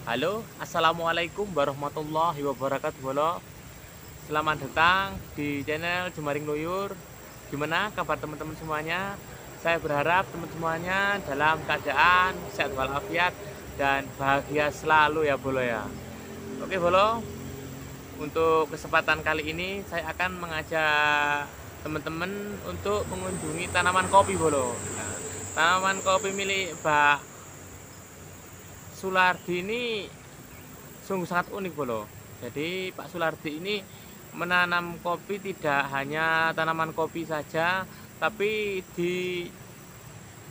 Halo, assalamualaikum warahmatullahi wabarakatuh. Halo, selamat datang di channel Jemaring Luyur. Gimana kabar teman-teman semuanya? Saya berharap teman semuanya dalam keadaan sehat walafiat dan bahagia selalu ya Bolo ya. Oke Bolo, untuk kesempatan kali ini saya akan mengajak teman-teman untuk mengunjungi tanaman kopi Bolo. Nah, tanaman kopi milik Mbak Sulardi ini sungguh sangat unik Bolo. Jadi Pak Sulardi ini menanam kopi tidak hanya tanaman kopi saja, tapi di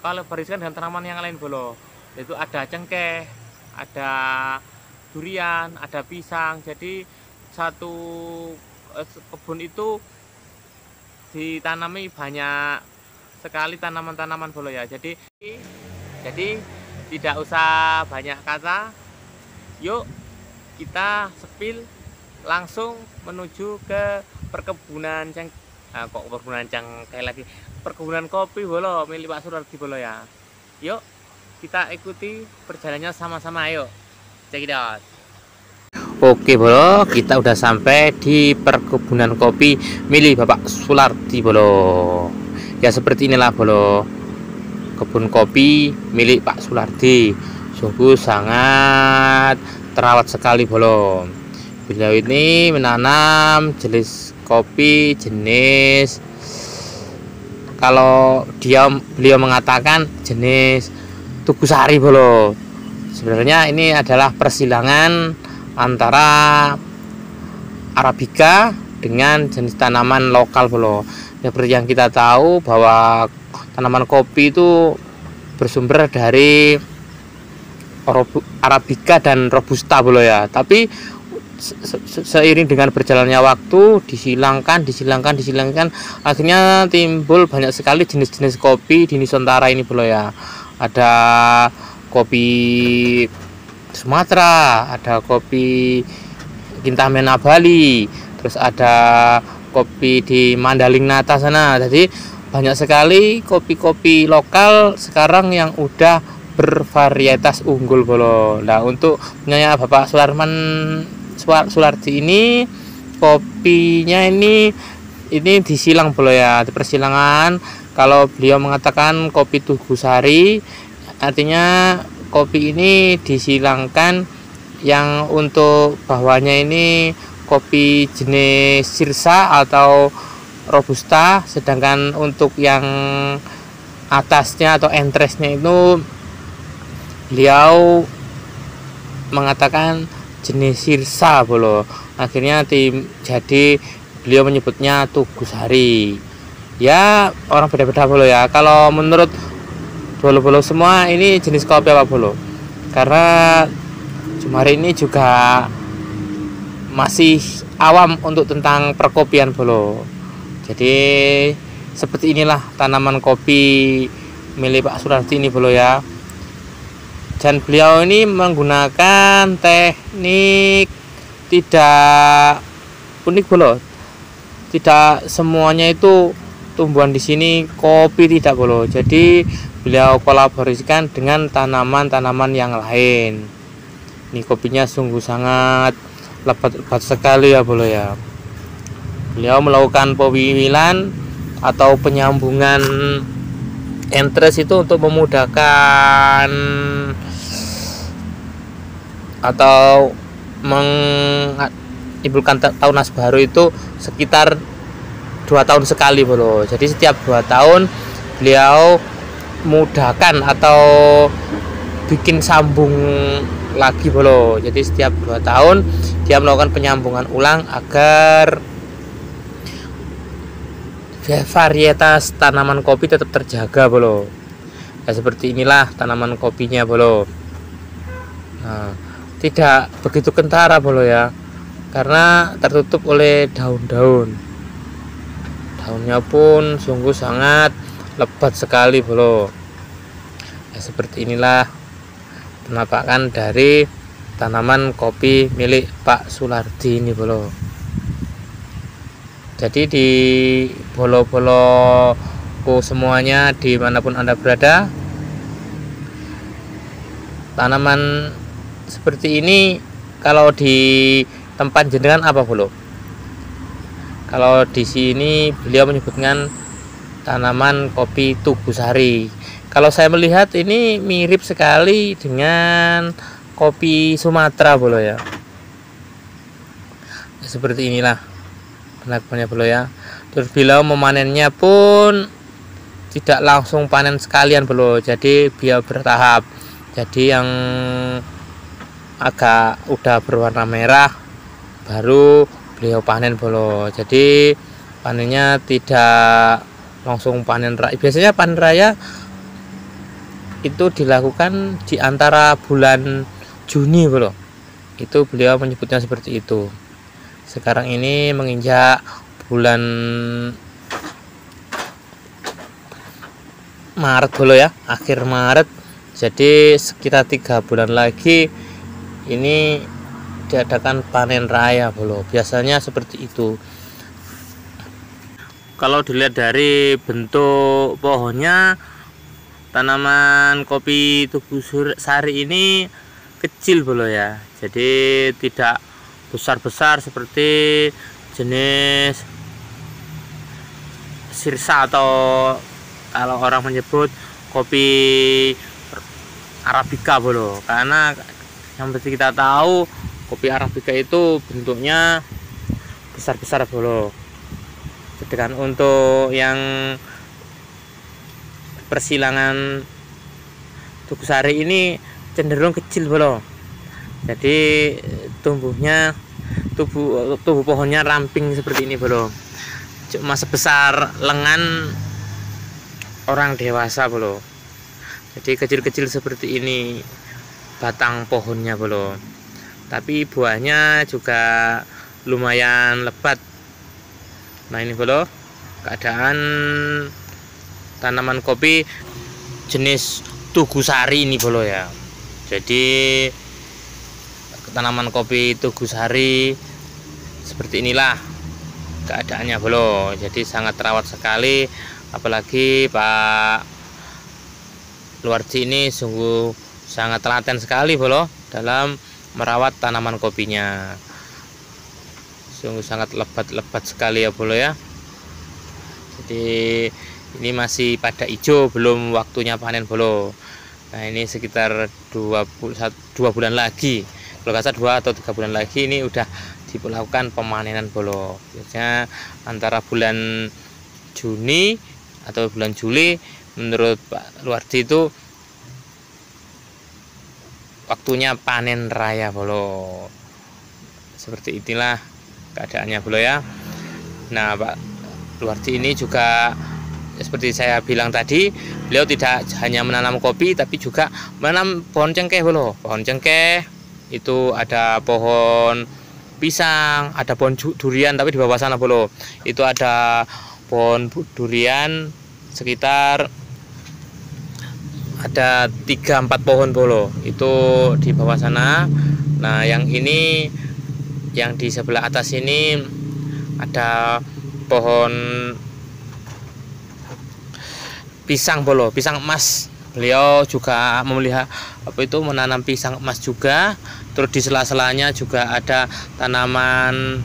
kolaborasikan dengan tanaman yang lain Bolo. Yaitu ada cengkeh, ada durian, ada pisang. Jadi satu kebun itu ditanami banyak sekali tanaman-tanaman Bolo ya. Jadi tidak usah banyak kata, yuk kita sepil langsung menuju ke perkebunan cengkeh lagi, perkebunan kopi Bolo milik Pak Sulardi Bolo ya. Yuk kita ikuti perjalanannya sama-sama, ayo check it out. Oke Bolo, kita udah sampai di perkebunan kopi milik Bapak Sulardi Bolo. Ya seperti inilah Bolo, kebun kopi milik Pak Sulardi. Sungguh sangat terawat sekali Bolo. Beliau ini menanam jenis kopi jenis, kalau beliau mengatakan jenis Tugusari Bolo. Sebenarnya ini adalah persilangan antara Arabica dengan jenis tanaman lokal Bolo. Seperti yang kita tahu bahwa tanaman kopi itu bersumber dari Arabica dan Robusta Bolo ya. Tapi seiring dengan berjalannya waktu disilangkan, akhirnya timbul banyak sekali jenis-jenis kopi di Nusantara ini Bolo ya. Ada kopi Sumatera, ada kopi Kintamena Bali, terus ada kopi di Mandalingata sana. Jadi banyak sekali kopi-kopi lokal sekarang yang udah bervarietas unggul Bolo. Nah, untuk punya Bapak Sulardi ini, kopinya ini disilang Bolo ya, di persilangan. Kalau beliau mengatakan kopi Tugusari, artinya kopi ini disilangkan yang untuk bawahnya ini kopi jenis Sirsa atau Robusta, sedangkan untuk yang atasnya atau entresnya itu beliau mengatakan jenis Sirsa Bolo. Akhirnya jadi beliau menyebutnya Tugusari. Ya orang beda-beda Bolo ya. Kalau menurut Bolo-bolo semua ini jenis kopi apa Bolo? Karena Jumari ini juga masih awam untuk tentang perkopian Bolo. Jadi seperti inilah tanaman kopi milik Pak Sulardi ini Bolo ya. Dan beliau ini menggunakan teknik tidak unik Bolo. Tidak semuanya itu tumbuhan di sini kopi, tidak Bolo. Jadi beliau kolaborasikan dengan tanaman-tanaman yang lain. Ini kopinya sungguh sangat lebat sekali ya Bolo ya. Beliau melakukan pewiwilan atau penyambungan entres itu untuk memudahkan atau menimbulkan tunas baru itu sekitar 2 tahun sekali Bolo. Jadi setiap 2 tahun beliau mudahkan atau bikin sambung lagi Bolo. Jadi setiap 2 tahun dia melakukan penyambungan ulang agar varietas tanaman kopi tetap terjaga Bolo. Ya, seperti inilah tanaman kopinya Bolo. Nah, tidak begitu kentara Bolo ya, karena tertutup oleh daun-daun. Daunnya pun sungguh sangat lebat sekali Bolo. Ya, seperti inilah penampakan dari tanaman kopi milik Pak Sulardi ini Bolo. Jadi di Bolo-boloku semuanya dimanapun Anda berada, tanaman seperti ini kalau di tempat jenengan apa bolo? Kalau di sini beliau menyebutkan tanaman kopi Tugusari. Kalau saya melihat ini mirip sekali dengan kopi Sumatera bolo ya. Seperti inilah penangkapannya bolo ya. Terus beliau memanennya pun tidak langsung panen sekalian bolo, jadi beliau bertahap. Jadi yang agak udah berwarna merah baru beliau panen bolo. Jadi panennya tidak langsung panen raya. Biasanya panen raya itu dilakukan di antara bulan Juni bolo. Itu beliau menyebutnya seperti itu. Sekarang ini menginjak bulan Maret bolo ya, akhir Maret. Jadi sekitar 3 bulan lagi ini diadakan panen raya bolo. Biasanya seperti itu. Kalau dilihat dari bentuk pohonnya, tanaman kopi Tugusari ini kecil bolo ya. Jadi tidak besar-besar seperti jenis sirsa atau kalau orang menyebut kopi Arabica bolo. Karena yang seperti kita tahu kopi Arabica itu bentuknya besar-besar bolo. Sedangkan untuk yang persilangan Tugusari ini cenderung kecil bolo. Jadi tubuh pohonnya ramping seperti ini bolo. Cuma sebesar lengan orang dewasa bolo. Jadi kecil-kecil seperti ini batang pohonnya bolo. Tapi buahnya juga lumayan lebat. Nah ini bolo keadaan tanaman kopi jenis Tugusari ini bolo ya. Jadi tanaman kopi Tugusari seperti inilah keadaannya bolo. Jadi sangat terawat sekali. Apalagi Pak Luardi ini sungguh sangat telaten sekali bolo dalam merawat tanaman kopinya. Sungguh sangat lebat sekali ya bolo ya. Jadi ini masih pada hijau, belum waktunya panen bolo. Nah ini sekitar 2 bulan lagi, kalau nggak salah 2 atau 3 bulan lagi ini udah dilakukan pemanenan bolo. Biasanya antara bulan Juni atau bulan Juli menurut Pak Luardi itu waktunya panen raya bolo. Seperti inilah keadaannya bolo ya. Nah Pak Luardi ini juga seperti saya bilang tadi, beliau tidak hanya menanam kopi tapi juga menanam pohon cengkeh bolo. Pohon cengkeh itu ada pohon pisang, ada pohon durian, tapi di bawah sana bolo itu ada pohon durian sekitar ada 3-4 pohon bolo itu di bawah sana. Nah yang ini yang di sebelah atas ini ada pohon pisang bolo, pisang emas. Beliau juga memelihara menanam pisang emas juga. Terus di sela-selanya juga ada tanaman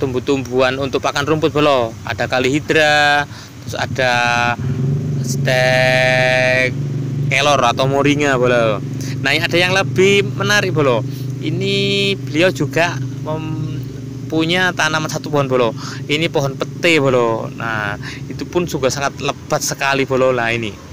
tumbuh-tumbuhan untuk pakan rumput bolo. Ada kalihidra, terus ada stek kelor atau moringa bolo. Nah ada yang lebih menarik bolo. Ini beliau juga punya tanaman 1 pohon bolo. Ini pohon pete bolo. Nah itu pun juga sangat lebat sekali bolo. Lah ini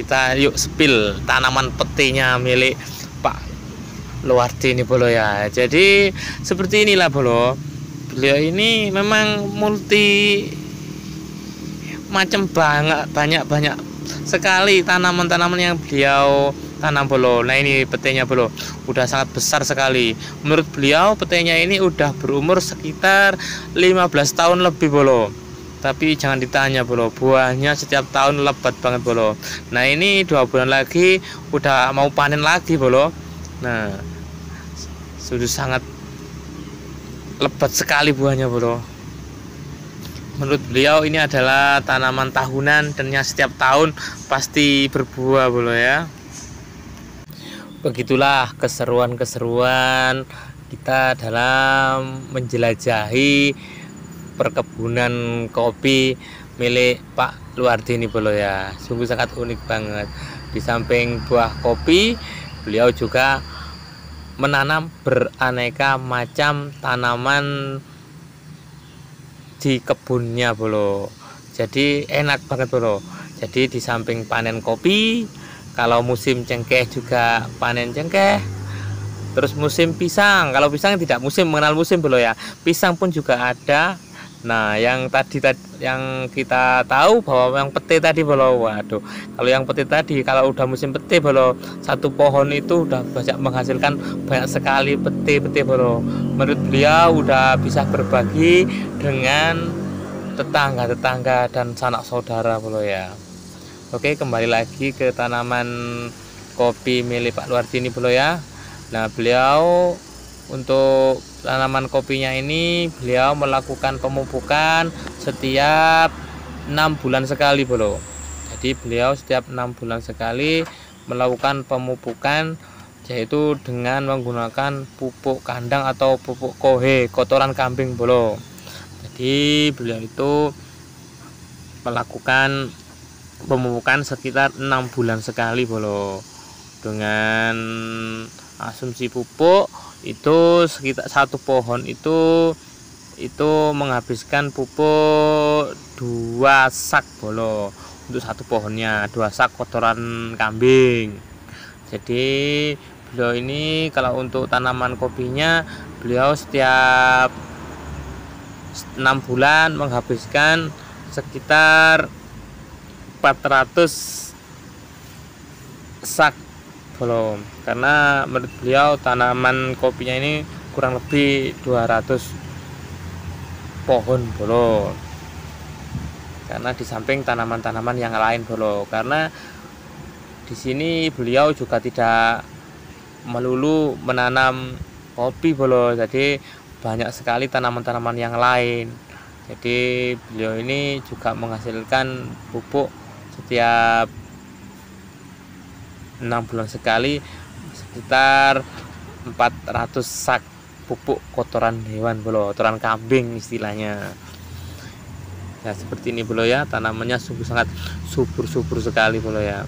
kita yuk spill tanaman petenya milik Pak Luardi ini bolo ya. Jadi seperti inilah bolo. Beliau ini memang multi macam banyak sekali tanaman-tanaman yang beliau tanam bolo. Nah ini petenya bolo udah sangat besar sekali. Menurut beliau petenya ini udah berumur sekitar 15 tahun lebih bolo. Tapi jangan ditanya bolo, buahnya setiap tahun lebat banget bolo. Nah ini 2 bulan lagi udah mau panen lagi bolo. Nah sudah sangat lebat sekali buahnya bolo. Menurut beliau ini adalah tanaman tahunan dan yang setiap tahun pasti berbuah bolo ya. begitulah keseruan-keseruan kita dalam menjelajahi perkebunan kopi milik Pak Luardi ini bolo ya. Sungguh sangat unik banget. Di samping buah kopi, beliau juga menanam beraneka macam tanaman di kebunnya bolo. Jadi enak banget bolo. Jadi di samping panen kopi, kalau musim cengkeh juga panen cengkeh. Terus musim pisang, kalau pisang tidak musim, mengenal musim bolo ya. Pisang pun juga ada. Nah, yang tadi yang kita tahu bahwa yang pete tadi bolo, waduh. Kalau yang pete tadi, kalau udah musim pete bolo, satu pohon itu udah banyak menghasilkan banyak sekali pete bolo. Menurut beliau udah bisa berbagi dengan tetangga-tetangga dan sanak saudara bolo ya. Oke, kembali lagi ke tanaman kopi milik Pak Luardi ini bolo ya. Nah, beliau untuk tanaman kopinya ini beliau melakukan pemupukan setiap 6 bulan sekali bolo. Jadi beliau setiap 6 bulan sekali melakukan pemupukan, yaitu dengan menggunakan pupuk kandang atau pupuk kohe, kotoran kambing bolo. Jadi beliau itu melakukan pemupukan sekitar 6 bulan sekali bolo, dengan asumsi pupuk itu sekitar satu pohon itu menghabiskan pupuk 2 sak bolo. Untuk satu pohonnya 2 sak kotoran kambing. Jadi beliau ini kalau untuk tanaman kopinya, beliau setiap 6 bulan menghabiskan sekitar 400 sak bolo, karena menurut beliau tanaman kopinya ini kurang lebih 200 pohon bolo, karena di samping tanaman-tanaman yang lain bolo. Karena di sini beliau juga tidak melulu menanam kopi bolo, jadi banyak sekali tanaman-tanaman yang lain. Jadi beliau ini juga menghasilkan pupuk setiap 6 bulan sekali sekitar 400 sak pupuk kotoran hewan bolo, kotoran kambing istilahnya. Ya seperti ini bolo ya, tanamannya sungguh sangat subur sekali bolo ya.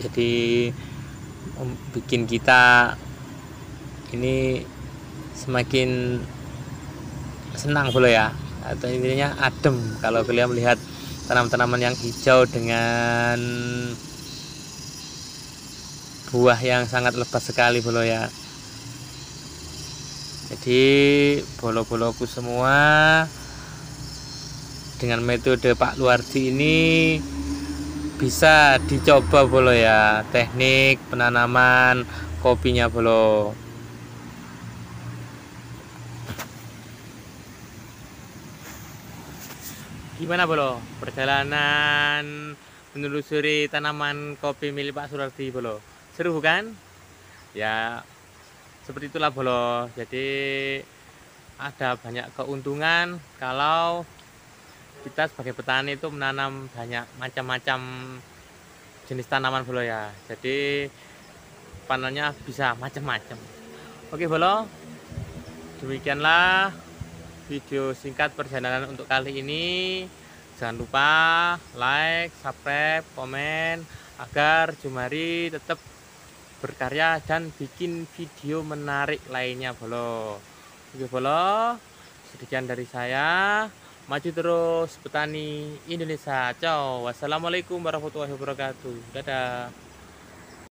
Jadi bikin kita ini semakin senang bolo ya, atau intinya adem kalau kalian melihat tanaman-tanaman yang hijau dengan buah yang sangat lebat sekali bolo ya. Jadi bolo-boloku semua, dengan metode Pak Luardi ini bisa dicoba bolo ya, teknik penanaman kopinya bolo. Gimana bolo perjalanan menelusuri tanaman kopi milik Pak Luardi bolo? Seru bukan? Ya seperti itulah bolo. Jadi ada banyak keuntungan kalau kita sebagai petani itu menanam banyak macam-macam jenis tanaman bolo ya. Jadi panennya bisa macam-macam. Oke bolo, demikianlah video singkat perjalanan untuk kali ini. Jangan lupa like, subscribe, komen agar Jumari tetap berkarya dan bikin video menarik lainnya bolo. Oke bolo, sekian dari saya. Maju terus petani Indonesia. Ciao. Wassalamualaikum warahmatullahi wabarakatuh. Dadah.